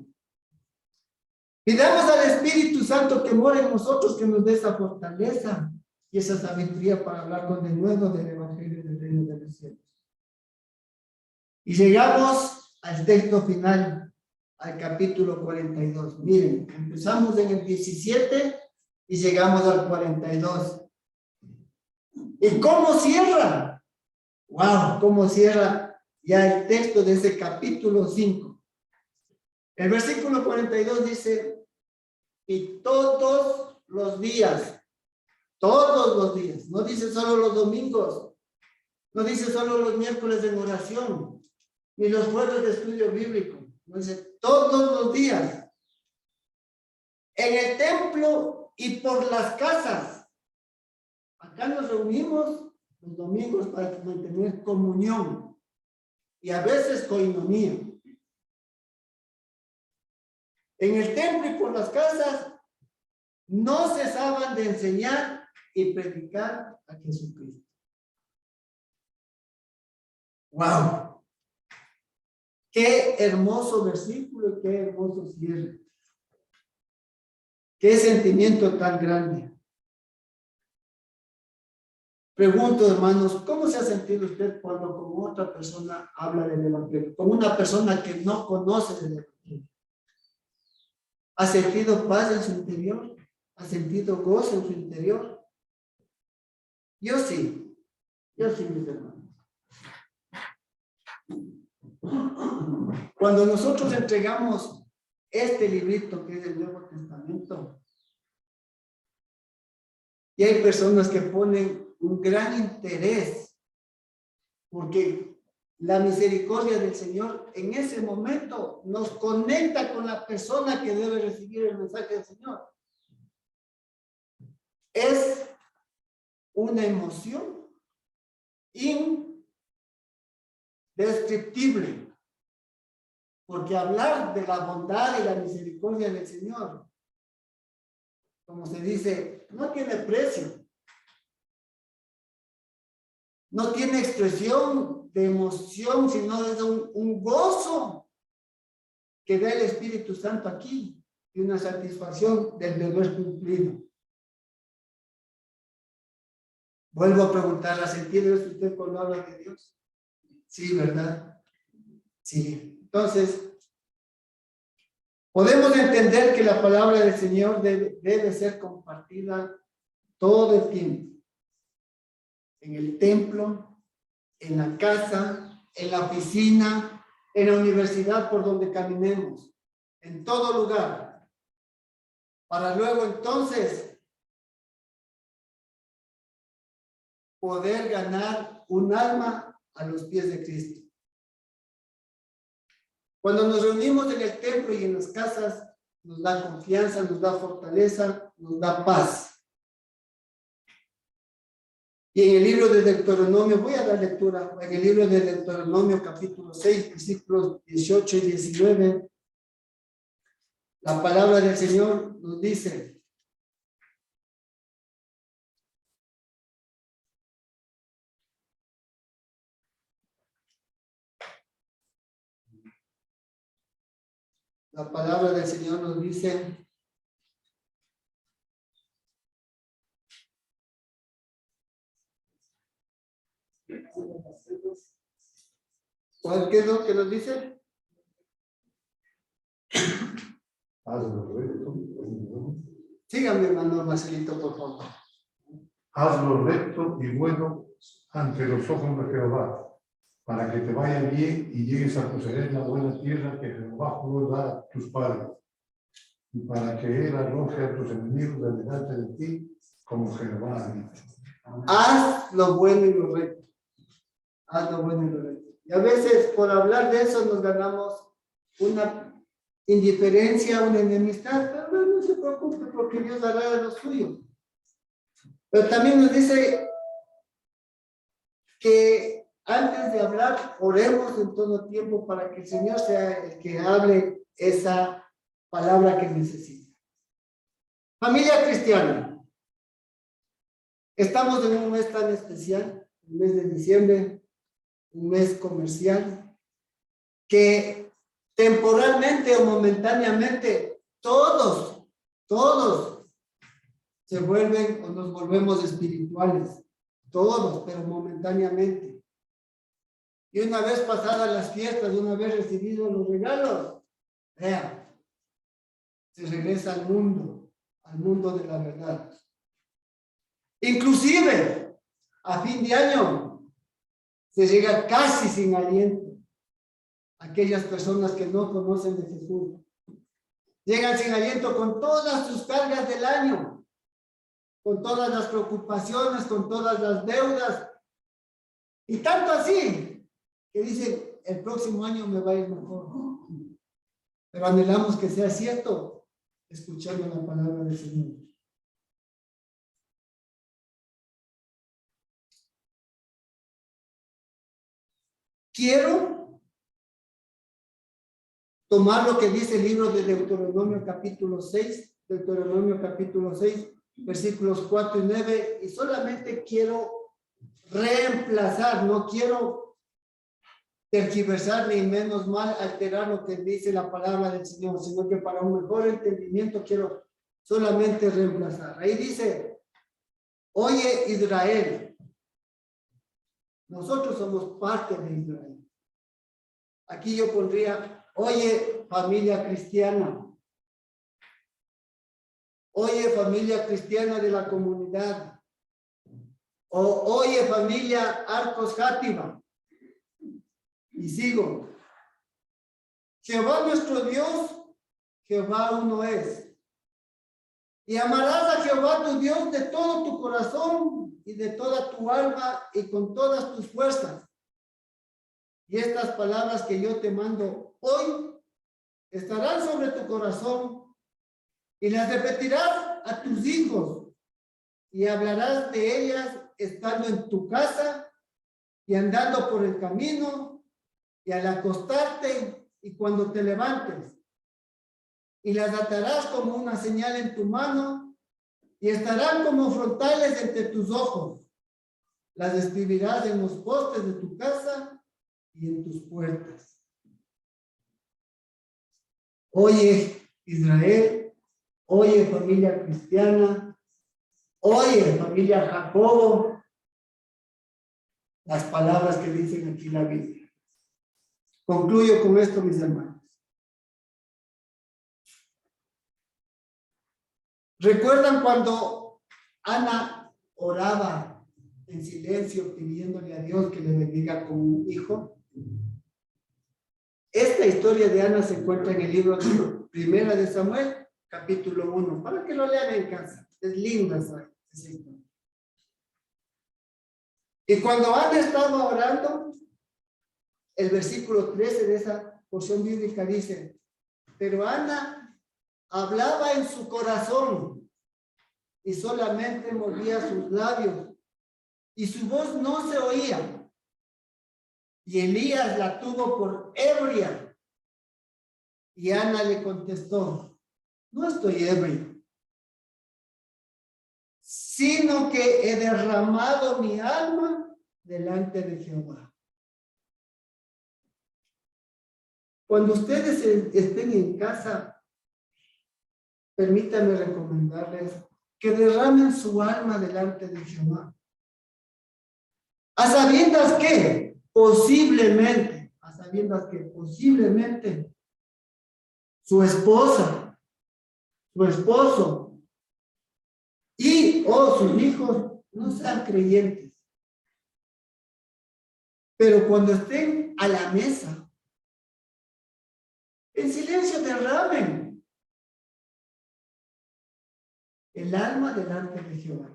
Pidamos al Espíritu Santo que mora en nosotros, que nos dé esa fortaleza y esa sabiduría para hablar con denuedo del Evangelio del Reino de los Cielos. Y llegamos al texto final, al capítulo 42. Miren, empezamos en el 17 y llegamos al 42. ¿Y cómo cierra? ¡Wow! ¿Cómo cierra ya el texto de ese capítulo 5? El versículo 42 dice, y todos los días, no dice solo los domingos, no dice solo los miércoles en oración, ni los jueves de estudio bíblico, no dice todos los días, en el templo y por las casas. Acá nos reunimos los domingos para mantener comunión y a veces coinonía. En el templo y por las casas no cesaban de enseñar y predicar a Jesucristo. ¡Wow! Qué hermoso versículo, qué hermoso cierre. Qué sentimiento tan grande. Pregunto, hermanos, ¿cómo se ha sentido usted cuando con otra persona habla del Evangelio? Con una persona que no conoce del Evangelio. ¿Ha sentido paz en su interior? ¿Ha sentido gozo en su interior? Yo sí, mis hermanos. Cuando nosotros entregamos este librito que es el Nuevo Testamento, y hay personas que ponen un gran interés, porque la misericordia del Señor en ese momento nos conecta con la persona que debe recibir el mensaje del Señor. Es una emoción indescriptible, porque hablar de la bondad y la misericordia del Señor, como se dice, no tiene precio. No tiene expresión de emoción, sino es un gozo que da el Espíritu Santo aquí y una satisfacción del deber cumplido. Vuelvo a preguntar, ¿ha sentido eso usted cuando habla de Dios? Sí, ¿verdad? Sí. Entonces, podemos entender que la palabra del Señor debe ser compartida todo el tiempo. En el templo, en la casa, en la oficina, en la universidad por donde caminemos, en todo lugar, para luego entonces poder ganar un alma a los pies de Cristo. Cuando nos reunimos en el templo y en las casas, nos da confianza, nos da fortaleza, nos da paz. Y en el libro de Deuteronomio, voy a dar lectura, en el libro de Deuteronomio capítulo 6, versículos 18 y 19, la palabra del Señor nos dice: la palabra del Señor nos dice: ¿qué es lo que nos dice? Síganme, hermano Marcelito, por favor. Haz lo recto y bueno ante los ojos de Jehová, para que te vaya bien y llegues a poseer la buena tierra que Jehová juró dar a tus padres, y para que él arroje a tus enemigos de delante de ti, como Jehová ha dicho. Haz lo bueno y lo recto. Haz lo bueno y lo recto. Y a veces por hablar de eso nos ganamos una indiferencia, una enemistad, pero no se preocupe porque Dios hará lo suyo. Pero también nos dice que antes de hablar, oremos en todo tiempo para que el Señor sea el que hable esa palabra que necesita. Familia cristiana, estamos en un mes tan especial, el mes de diciembre, un mes comercial, que temporalmente o momentáneamente todos se vuelven o nos volvemos espirituales, todos, pero momentáneamente. Y una vez pasadas las fiestas, una vez recibidos los regalos, vean, se regresa al mundo de la verdad. Inclusive, a fin de año, se llega casi sin aliento. Aquellas personas que no conocen de Jesús llegan sin aliento con todas sus cargas del año, con todas las preocupaciones, con todas las deudas, y tanto así que dicen, el próximo año me va a ir mejor. Pero anhelamos que sea cierto, escuchando la palabra del Señor. Quiero tomar lo que dice el libro de Deuteronomio capítulo 6, versículos 4 y 9, y solamente quiero reemplazar, no quiero tergiversar ni menos mal alterar lo que dice la palabra del Señor, sino que para un mejor entendimiento quiero solamente reemplazar. Ahí dice, oye Israel, nosotros somos parte de Israel. Aquí yo pondría, oye familia cristiana. Oye familia cristiana de la comunidad. O oye familia Arcos Játiva. Y sigo. Jehová nuestro Dios, Jehová uno es. Y amarás a Jehová tu Dios de todo tu corazón y de toda tu alma y con todas tus fuerzas. Y estas palabras que yo te mando hoy estarán sobre tu corazón y las repetirás a tus hijos y hablarás de ellas estando en tu casa y andando por el camino y al acostarte y cuando te levantes. Y las atarás como una señal en tu mano y estarán como frontales entre tus ojos. Las escribirás en los postes de tu casa y en tus puertas. Oye, Israel, oye, familia cristiana, oye, familia Jacobo, las palabras que dicen aquí la Biblia. Concluyo con esto, mis hermanos. ¿Recuerdan cuando Ana oraba en silencio pidiéndole a Dios que le bendiga con un hijo? Esta historia de Ana se encuentra en el libro de Primera de Samuel, capítulo 1, para que lo lean en casa. Es linda esa historia. Y cuando Ana estaba orando, el versículo 13 de esa porción bíblica dice, pero Ana hablaba en su corazón y solamente movía sus labios y su voz no se oía. Y Elías la tuvo por ebria. Y Ana le contestó, no estoy ebria, sino que he derramado mi alma delante de Jehová. Cuando ustedes estén en casa, permítanme recomendarles que derramen su alma delante de Jehová. A sabiendas que posiblemente su esposa, su esposo o sus hijos no sean creyentes. Pero cuando estén a la mesa, en silencio derramen el alma delante de Jehová.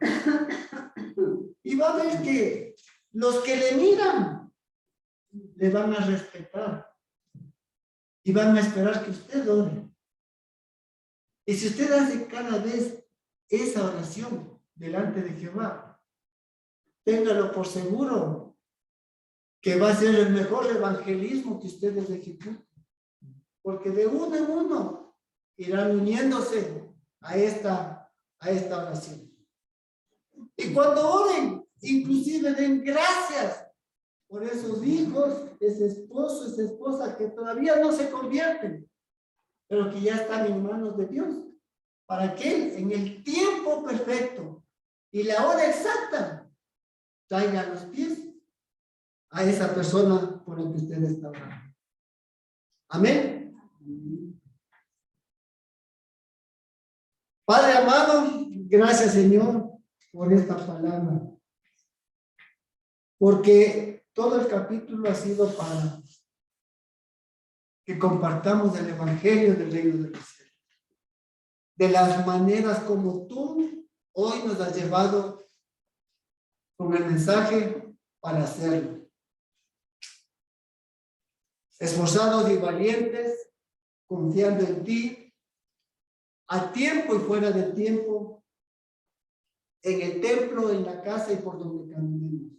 Y va a ver que los que le miran le van a respetar y van a esperar que usted ore. Y si usted hace cada vez esa oración delante de Jehová, téngalo por seguro que va a ser el mejor evangelismo que ustedes ejecuten. Porque de uno en uno irán uniéndose a esta oración. Y cuando oren, inclusive den gracias por esos hijos, ese esposo, esa esposa que todavía no se convierten, pero que ya están en manos de Dios, para que Él, en el tiempo perfecto y la hora exacta, traiga a los pies a esa persona por la que usted está orando. Amén. Padre amado, gracias Señor por esta palabra, porque todo el capítulo ha sido para que compartamos el evangelio del reino de los cielos, de las maneras como tú hoy nos has llevado con el mensaje para hacerlo. Esforzados y valientes, confiando en ti, a tiempo y fuera de tiempo, en el templo, en la casa y por donde caminemos.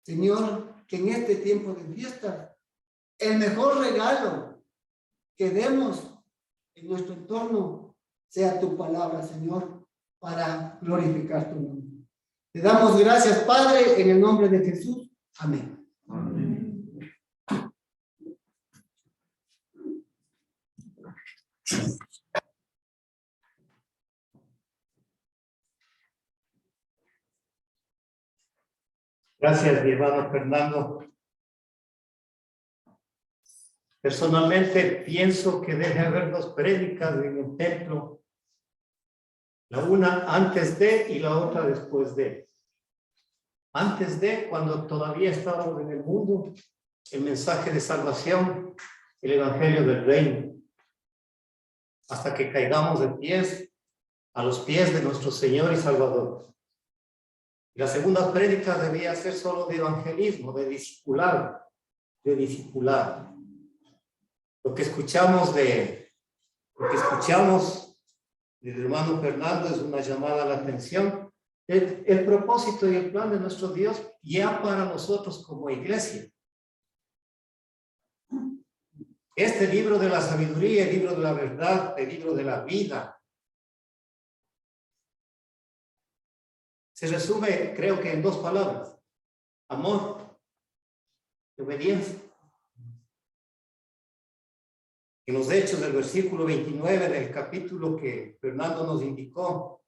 Señor, que en este tiempo de fiesta, el mejor regalo que demos en nuestro entorno sea tu palabra, Señor, para glorificar tu nombre. Te damos gracias, Padre, en el nombre de Jesús. Amén. Amén. Gracias, mi hermano Fernando. Personalmente pienso que debe haber dos prédicas en el templo, la una antes de y la otra después de. Antes de, cuando todavía estábamos en el mundo, el mensaje de salvación, el evangelio del reino, hasta que caigamos de pies a los pies de nuestro Señor y Salvador. La segunda prédica debía ser solo de evangelismo, de discipular, Lo que escuchamos del hermano Fernando es una llamada a la atención. El propósito y el plan de nuestro Dios ya para nosotros como iglesia. Este libro de la sabiduría, el libro de la verdad, el libro de la vida, se resume, creo que en dos palabras: amor y obediencia. En los hechos del versículo 29 del capítulo que Fernando nos indicó,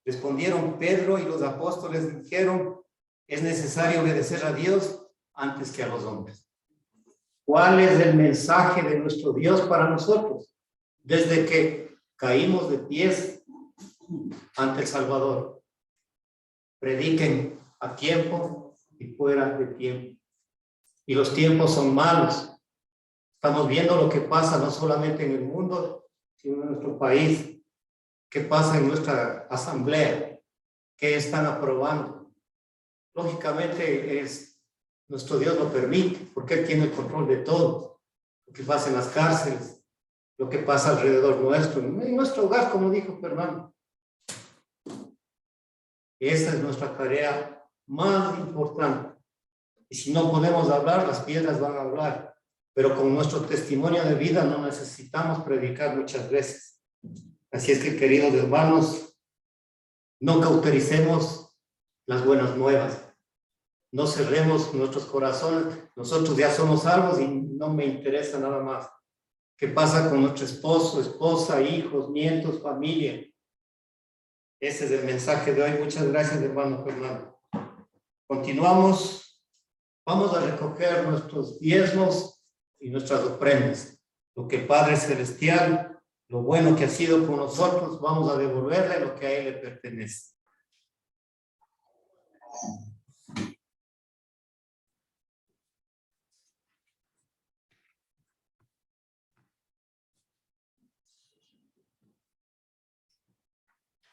respondieron Pedro y los apóstoles, dijeron: es necesario obedecer a Dios antes que a los hombres. ¿Cuál es el mensaje de nuestro Dios para nosotros? Desde que caímos de pies ante el Salvador. Prediquen a tiempo y fuera de tiempo. Y los tiempos son malos. Estamos viendo lo que pasa no solamente en el mundo, sino en nuestro país. ¿Qué pasa en nuestra asamblea? ¿Qué están aprobando? Lógicamente nuestro Dios lo permite, porque Él tiene el control de todo. Lo que pasa en las cárceles, lo que pasa alrededor nuestro, en nuestro hogar, como dijo Fernando. Esa es nuestra tarea más importante. Y si no podemos hablar, las piedras van a hablar. Pero con nuestro testimonio de vida no necesitamos predicar muchas veces. Así es que, queridos hermanos, no cautericemos las buenas nuevas. No cerremos nuestros corazones. Nosotros ya somos salvos y no me interesa nada más. ¿Qué pasa con nuestro esposo, esposa, hijos, nietos, familia? Ese es el mensaje de hoy. Muchas gracias, hermano Fernando. Continuamos. Vamos a recoger nuestros diezmos y nuestras ofrendas. Lo que el Padre Celestial, lo bueno que ha sido con nosotros, vamos a devolverle lo que a Él le pertenece.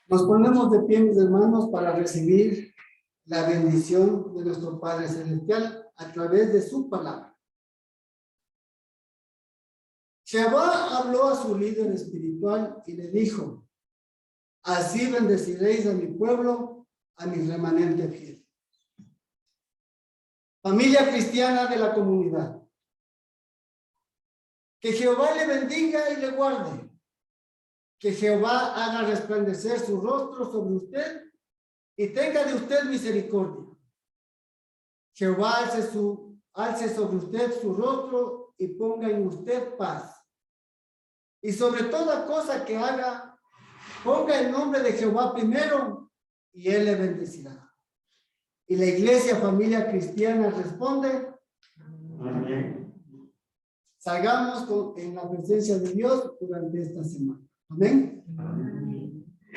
Nos ponemos de pie, mis hermanos, para recibir la bendición de nuestro Padre Celestial a través de su palabra. Jehová habló a su líder espiritual y le dijo: así bendeciréis a mi pueblo, a mi remanente fiel. Familia cristiana de la comunidad, que Jehová le bendiga y le guarde. Que Jehová haga resplandecer su rostro sobre usted y tenga de usted misericordia. Jehová alce sobre usted su rostro y ponga en usted paz. Y sobre toda cosa que haga, ponga el nombre de Jehová primero y él le bendecirá. Y la iglesia, familia cristiana, responde: Amén. Salgamos en la presencia de Dios durante esta semana. Amén. Amén.